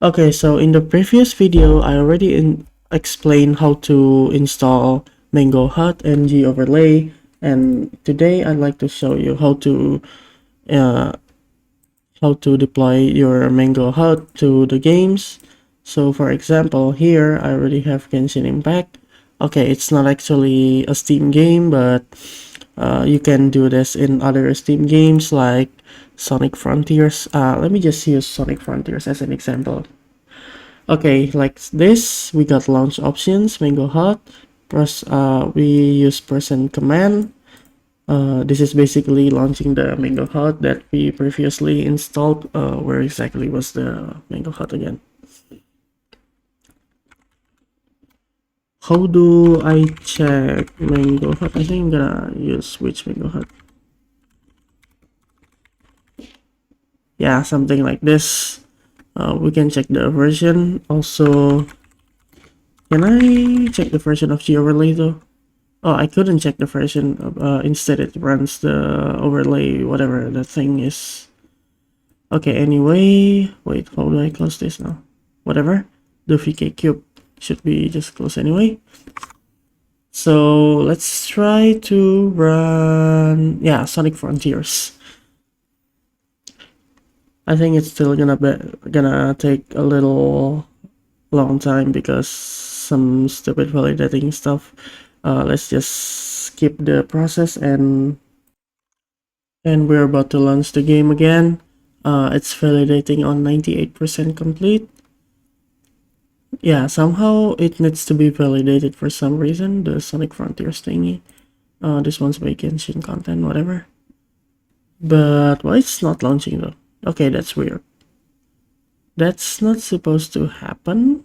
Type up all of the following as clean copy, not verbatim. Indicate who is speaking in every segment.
Speaker 1: Okay, so in the previous video, I already explained how to install MangoHUD and GOverlay, and today I'd like to show you uh, how to deploy your MangoHUD to the games. So for example, here I already have Genshin Impact. Okay, it's not actually a Steam game, but you can do this in other Steam games like Sonic Frontiers. Let me just use Sonic Frontiers as an example. Okay, like this, we got launch options, MangoHUD. We use person command. This is basically launching the MangoHUD that we previously installed. Where exactly was the MangoHUD again? How do I check MangoHUD? I think I'm gonna use which MangoHUD. Yeah, something like this. We can check the version. Also, can I check the version of GOverlay though? Oh, I couldn't check the version. Instead, it runs the overlay, whatever the thing is. Okay, anyway, wait, how do I close this now? Whatever, the VK cube should be just closed anyway. So let's try to run, yeah, Sonic Frontiers. I think it's still gonna take a little long time because some stupid validating stuff. Let's just skip the process and we're about to launch the game again. It's validating on 98% complete. Yeah, somehow it needs to be validated for some reason, the Sonic Frontiers thingy. This one's by Genshin content, whatever. But why it's not launching though? Okay, that's weird. That's not supposed to happen.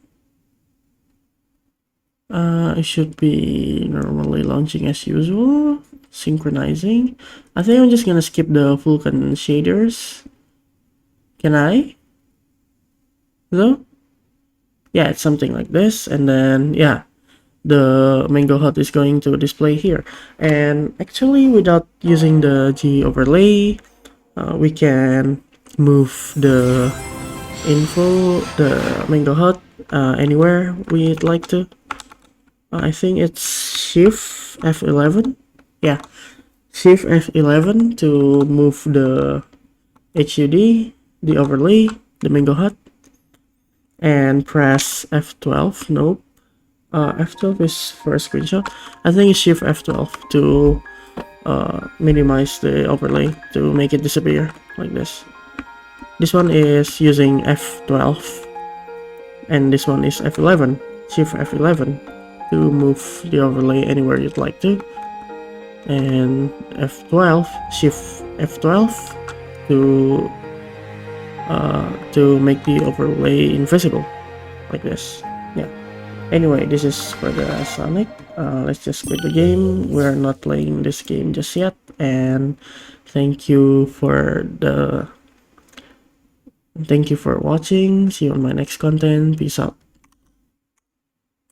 Speaker 1: It should be normally launching as usual, synchronizing. I think I'm just gonna skip the Vulkan shaders. Can I? Though? Yeah, it's something like this, and then yeah, the MangoHUD is going to display here. And actually, without using the GOverlay, we can move the the MangoHUD anywhere we'd like to. I think it's Shift F11. Yeah, Shift F11 to move the HUD, the overlay, the MangoHUD, and press F12. Nope. F12 is for a screenshot. I think it's Shift F12 to minimize the overlay to make it disappear like this. This one is using F12, and this one is F11. Shift F11 to move the overlay anywhere you'd like to, and F12, Shift F12 to make the overlay invisible like this. Yeah. Anyway, this is for the Sonic. Let's just quit the game. We're not playing this game just yet. And thank you for watching. See you on my next content. Peace out.